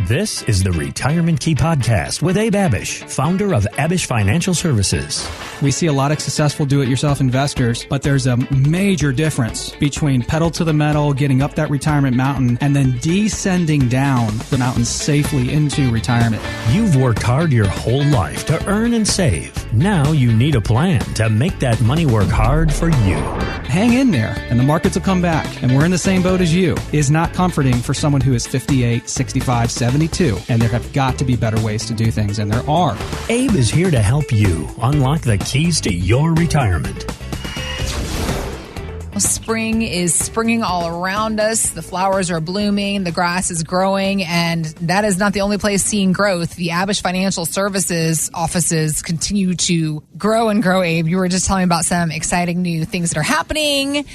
This is the Retirement Key Podcast with Abe Abish, founder of Abish Financial Services. We see a lot of successful do-it-yourself investors, but there's a major difference between pedal to the metal, getting up that retirement mountain, and then descending down the mountain safely into retirement. You've worked hard your whole life to earn and save. Now you need a plan to make that money work hard for you. Hang in there, and the markets will come back, and we're in the same boat as you. Is not comforting for someone who is 58, 65, 72, and there have got to be better ways to do things, and there are. Abe is here to help you unlock the keys to your retirement. Spring is springing all around us. The flowers are blooming. The grass is growing. And that is not the only place seeing growth. The Abish Financial Services offices continue to grow and grow, Abe. You were just telling me about some exciting new things that are happening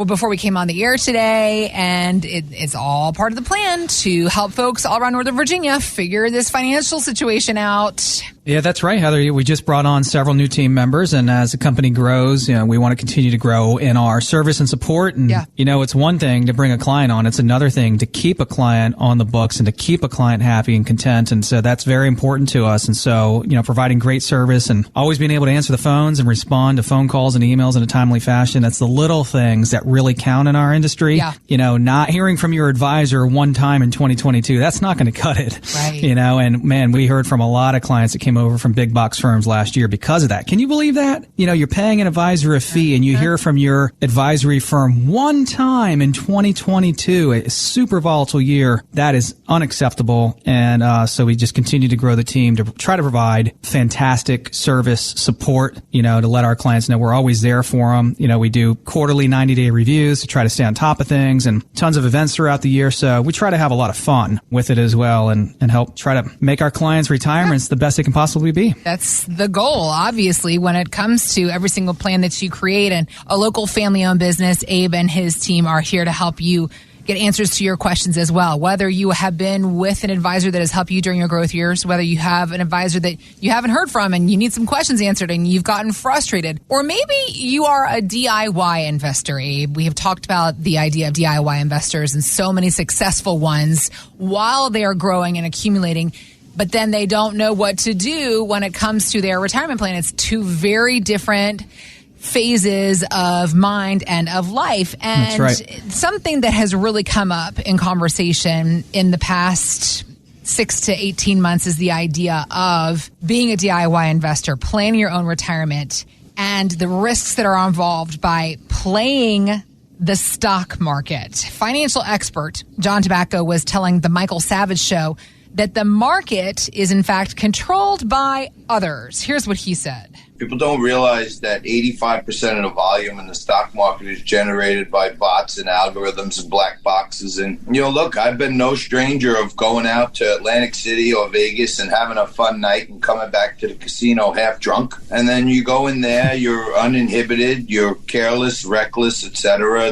before we came on the air today, and it's all part of the plan to help folks all around Northern Virginia figure this financial situation out. Yeah, that's right, Heather. We just brought on several new team members, and as the company grows, we want to continue to grow in our service and support. And, it's one thing to bring a client on. It's another thing to keep a client on the books and to keep a client happy and content. And so that's very important to us. And so, providing great service and always being able to answer the phones and respond to phone calls and emails in a timely fashion. That's the little things that really count in our industry. Yeah. Not hearing from your advisor one time in 2022, that's not going to cut it. Right. And man, we heard from a lot of clients that came over from big box firms last year because of that. Can you believe that? You're paying an advisor a fee and you hear from your advisory firm one time in 2022, a super volatile year. That is unacceptable. And so we just continue to grow the team to try to provide fantastic service support, to let our clients know we're always there for them. We do quarterly 90-day reviews to try to stay on top of things and tons of events throughout the year. So we try to have a lot of fun with it as well and help try to make our clients' retirements the best they can possibly be. That's the goal, obviously, when it comes to every single plan that you create. And a local family-owned business, Abe and his team are here to help you get answers to your questions as well. Whether you have been with an advisor that has helped you during your growth years, whether you have an advisor that you haven't heard from and you need some questions answered and you've gotten frustrated, or maybe you are a DIY investor, Abe. We have talked about the idea of DIY investors and so many successful ones while they are growing and accumulating, but then they don't know what to do when it comes to their retirement plan. It's two very different phases of mind and of life. And that's right. Something that has really come up in conversation in the past 6 to 18 months is the idea of being a DIY investor, planning your own retirement, and the risks that are involved by playing the stock market. Financial expert John Tabacco was telling the Michael Savage Show that the market is in fact controlled by others. Here's what he said. People don't realize that 85% of the volume in the stock market is generated by bots and algorithms and black boxes. And, look, I've been no stranger of going out to Atlantic City or Vegas and having a fun night and coming back to the casino half drunk. And then you go in there, you're uninhibited, you're careless, reckless, etc.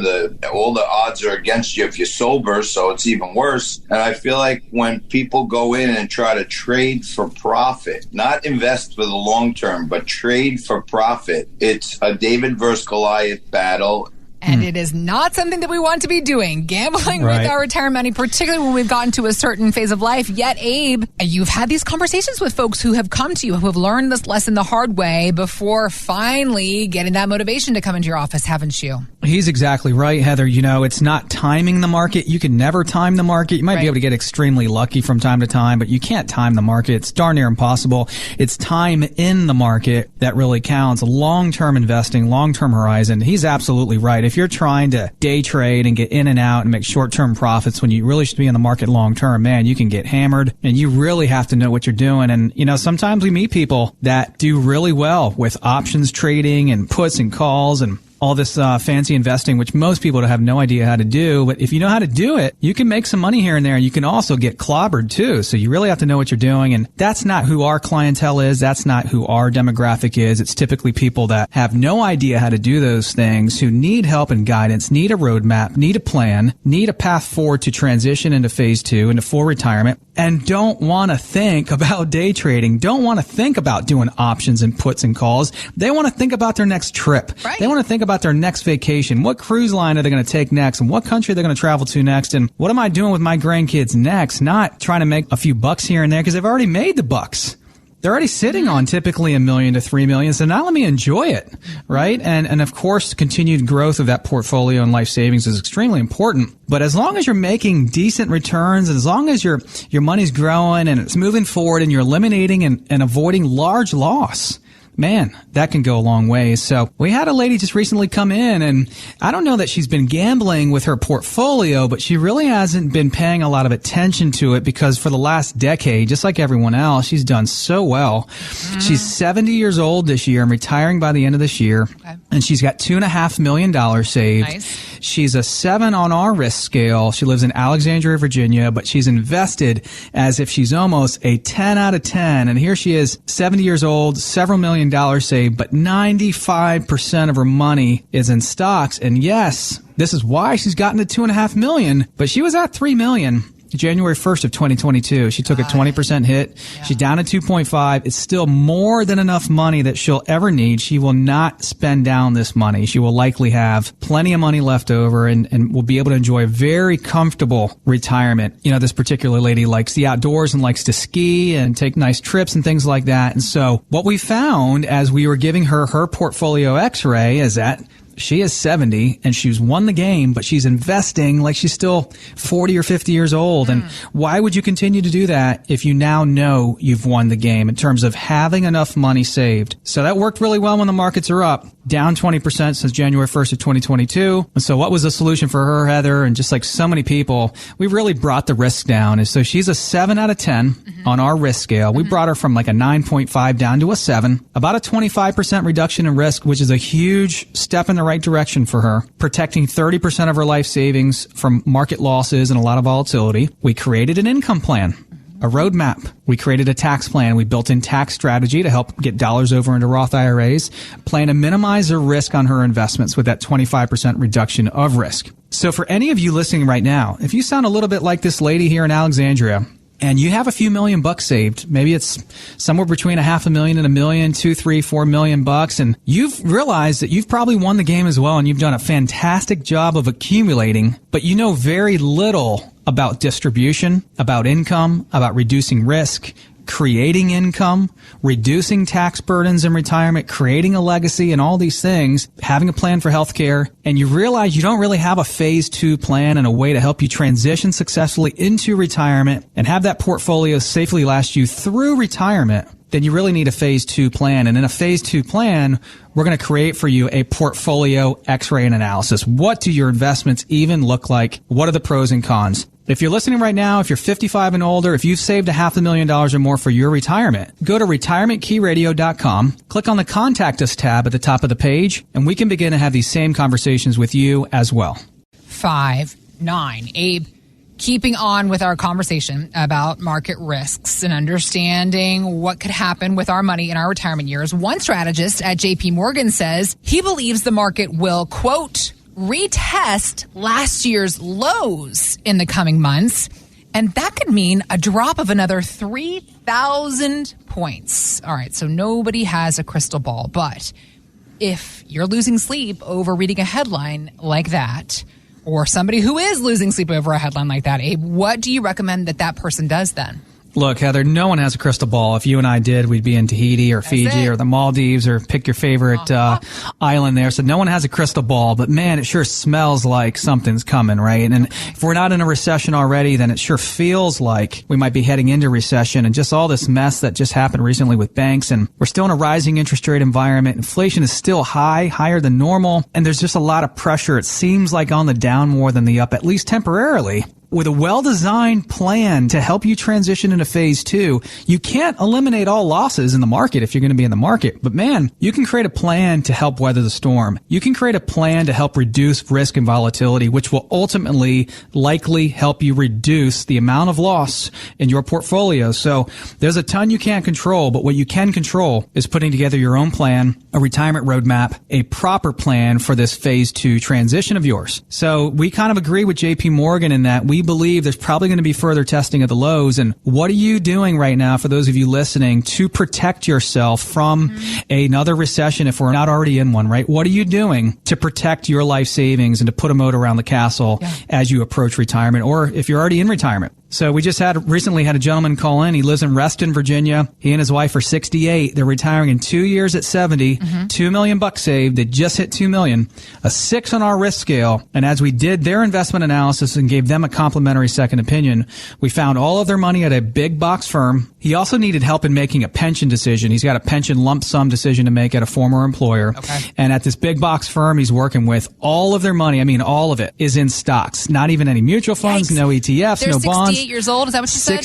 All the odds are against you if you're sober, so it's even worse. And I feel like when people go in and try to trade for profit, not invest for the long term, but trade for profit, it's a David versus Goliath battle. And it is not something that we want to be doing, gambling right. with our retirement money, particularly when we've gotten to a certain phase of life. Yet, Abe, you've had these conversations with folks who have come to you, who have learned this lesson the hard way before finally getting that motivation to come into your office, haven't you? He's exactly right, Heather. It's not timing the market. You can never time the market. You might be able to get extremely lucky from time to time, but you can't time the market. It's darn near impossible. It's time in the market that really counts. Long-term investing, long-term horizon. He's absolutely right. If you're trying to day trade and get in and out and make short-term profits when you really should be in the market long-term, man, you can get hammered, and you really have to know what you're doing. And, sometimes we meet people that do really well with options trading and puts and calls and all this fancy investing, which most people have no idea how to do. But if you know how to do it, you can make some money here and there, and you can also get clobbered too. So you really have to know what you're doing. And that's not who our clientele is. That's not who our demographic is. It's typically people that have no idea how to do those things, who need help and guidance, need a roadmap, need a plan, need a path forward to transition into phase 2, into full retirement. and don't want to think about day trading, don't want to think about doing options and puts and calls. They want to think about their next trip. Right. They want to think about their next vacation. What cruise line are they going to take next, and what country they're going to travel to next, and what am I doing with my grandkids next? Not trying to make a few bucks here and there, because they've already made the bucks. They're already sitting on typically $1 million to $3 million. So now let me enjoy it, right? And of course, continued growth of that portfolio and life savings is extremely important. But as long as you're making decent returns, and as long as your money's growing and it's moving forward and you're eliminating and avoiding large loss, man, that can go a long way. So we had a lady just recently come in, and I don't know that she's been gambling with her portfolio, but she really hasn't been paying a lot of attention to it, because for the last decade, just like everyone else, she's done so well. She's 70 years old this year and retiring by the end of this year. Okay. And she's got $2.5 million saved. Nice. She's a 7 on our risk scale. She lives in Alexandria, Virginia, but she's invested as if she's almost a 10 out of 10. And here she is, 70 years old, several $1 million saved, but 95% of her money is in stocks. And yes, this is why she's gotten to $2.5 million, but she was at $3 million. January 1st of 2022. She took a 20% hit. Yeah. She's down to 2.5. It's still more than enough money that she'll ever need. She will not spend down this money. She will likely have plenty of money left over and will be able to enjoy a very comfortable retirement. You know, this particular lady likes the outdoors and likes to ski and take nice trips and things like that. And so what we found as we were giving her portfolio x-ray is that she is 70 and she's won the game, but she's investing like she's still 40 or 50 years old. And why would you continue to do that if you now know you've won the game in terms of having enough money saved? So that worked really well when the markets are up, down 20% since January 1st of 2022. And so what was the solution for her, Heather? And just like so many people, we really brought the risk down. And so she's a 7 out of 10 on our risk scale. We brought her from like a 9.5 down to a 7, about a 25% reduction in risk, which is a huge step in the right direction for her, protecting 30% of her life savings from market losses and a lot of volatility. We created an income plan, a roadmap. We created a tax plan. We built in tax strategy to help get dollars over into Roth IRAs, plan to minimize the risk on her investments with that 25% reduction of risk. So for any of you listening right now, if you sound a little bit like this lady here in Alexandria, and you have a few $1 million saved, maybe it's somewhere between $500,000 and $1 million, $2, $3, $4 million, and you've realized that you've probably won the game as well, and you've done a fantastic job of accumulating, but you know very little about distribution, about income, about reducing risk, creating income, reducing tax burdens in retirement, creating a legacy, and all these things, having a plan for healthcare, and you realize you don't really have a phase 2 plan and a way to help you transition successfully into retirement and have that portfolio safely last you through retirement, then you really need a phase 2 plan. And in a phase 2 plan, we're going to create for you a portfolio x-ray and analysis. What do your investments even look like? What are the pros and cons? If you're listening right now, if you're 55 and older, if you've saved $500,000 or more for your retirement, go to retirementkeyradio.com, click on the Contact Us tab at the top of the page, and we can begin to have these same conversations with you as well. 5-9. Abe, keeping on with our conversation about market risks and understanding what could happen with our money in our retirement years, one strategist at JP Morgan says he believes the market will, quote, retest last year's lows in the coming months, and that could mean a drop of another 3,000 points. All right, so nobody has a crystal ball, but if you're losing sleep over reading a headline like that, or somebody who is losing sleep over a headline like that, Abe, what do you recommend that person does then? Look, Heather, no one has a crystal ball. If you and I did, we'd be in Tahiti or Fiji or the Maldives or pick your favorite island there. So no one has a crystal ball, but man, it sure smells like something's coming, right? And if we're not in a recession already, then it sure feels like we might be heading into recession, and just all this mess that just happened recently with banks. And we're still in a rising interest rate environment. Inflation is still higher than normal, and there's just a lot of pressure. It seems like on the down more than the up, at least temporarily. With a well-designed plan to help you transition into phase 2, you can't eliminate all losses in the market if you're going to be in the market. But man, you can create a plan to help weather the storm. You can create a plan to help reduce risk and volatility, which will ultimately likely help you reduce the amount of loss in your portfolio. So there's a ton you can't control, but what you can control is putting together your own plan, a retirement roadmap, a proper plan for this phase 2 transition of yours. So we kind of agree with JP Morgan in that we we believe there's probably going to be further testing of the lows. And what are you doing right now, for those of you listening, to protect yourself from another recession if we're not already in one, right? What are you doing to protect your life savings and to put a moat around the castle as you approach retirement, or if you're already in retirement? So we just recently had a gentleman call in. He lives in Reston, Virginia. He and his wife are 68. They're retiring in 2 years at 70. $2 million saved. They just hit $2 million. A 6 on our risk scale. And as we did their investment analysis and gave them a complimentary second opinion, we found all of their money at a big box firm. He also needed help in making a pension decision. He's got a pension lump sum decision to make at a former employer. Okay. And at this big box firm he's working with, all of their money, I mean all of it, is in stocks. Not even any mutual funds, no ETFs, no bonds. 68 years old, is that what you said?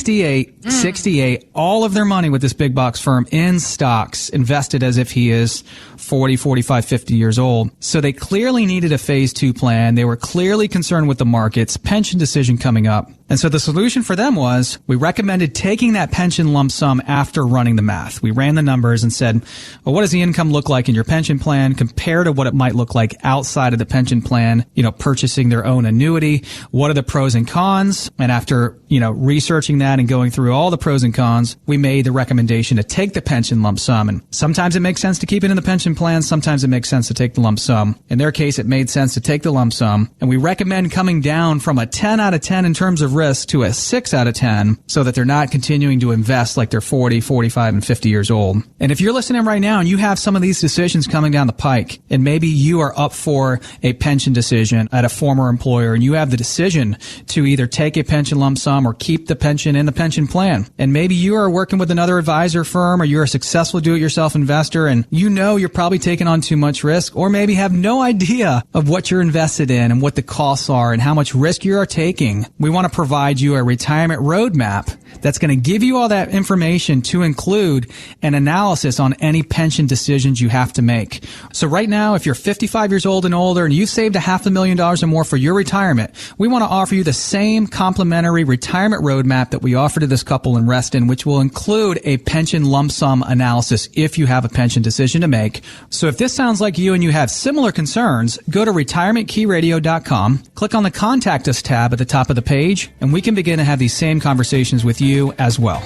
68, all of their money with this big box firm in stocks, invested as if he is 40, 45, 50 years old. So they clearly needed a phase 2 plan. They were clearly concerned with the markets, pension decision coming up. And so the solution for them was, we recommended taking that pension lump sum after running the math. We ran the numbers and said, well, what does the income look like in your pension plan compared to what it might look like outside of the pension plan, purchasing their own annuity? What are the pros and cons? And after, researching that and going through all the pros and cons, we made the recommendation to take the pension lump sum. And sometimes it makes sense to keep it in the pension plan. Sometimes it makes sense to take the lump sum. In their case, it made sense to take the lump sum. And we recommend coming down from a 10 out of 10 in terms of risk to a 6 out of 10 so that they're not continuing to invest like they're 40, 45, and 50 years old. And if you're listening right now and you have some of these decisions coming down the pike, and maybe you are up for a pension decision at a former employer, and you have the decision to either take a pension lump sum or keep the pension in the pension plan. And maybe you are working with another advisor firm, or you're a successful do-it-yourself investor, and you're probably taking on too much risk, or maybe have no idea of what you're invested in and what the costs are and how much risk you are taking. We want to provide you a retirement roadmap that's going to give you all that information to include an analysis on any pension decisions you have to make. So right now, if you're 55 years old and older and you've saved $500,000 or more for your retirement, we want to offer you the same complimentary retirement roadmap that we offer to this couple in Reston, which will include a pension lump sum analysis if you have a pension decision to make. So if this sounds like you and you have similar concerns, go to retirementkeyradio.com, click on the Contact Us tab at the top of the page, and we can begin to have these same conversations with you as well.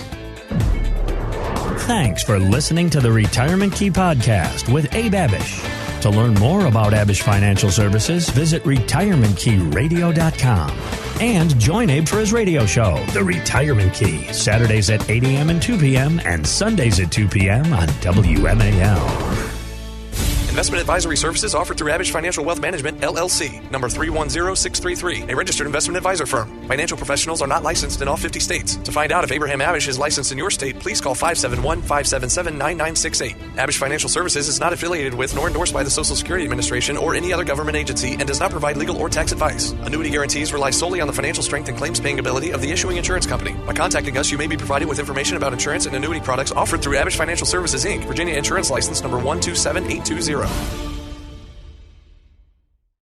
Thanks for listening to the Retirement Key Podcast with Abe Abish. To learn more about Abish Financial Services, visit retirementkeyradio.com. And join Abe for his radio show, The Retirement Key, Saturdays at 8 a.m. and 2 p.m. and Sundays at 2 p.m. on WMAL. Investment advisory services offered through Abish Financial Wealth Management, LLC, number 310633, a registered investment advisor firm. Financial professionals are not licensed in all 50 states. To find out if Abraham Abish is licensed in your state, please call 571-577-9968. Abish Financial Services is not affiliated with nor endorsed by the Social Security Administration or any other government agency and does not provide legal or tax advice. Annuity guarantees rely solely on the financial strength and claims-paying ability of the issuing insurance company. By contacting us, you may be provided with information about insurance and annuity products offered through Abish Financial Services, Inc., Virginia Insurance License number 127820.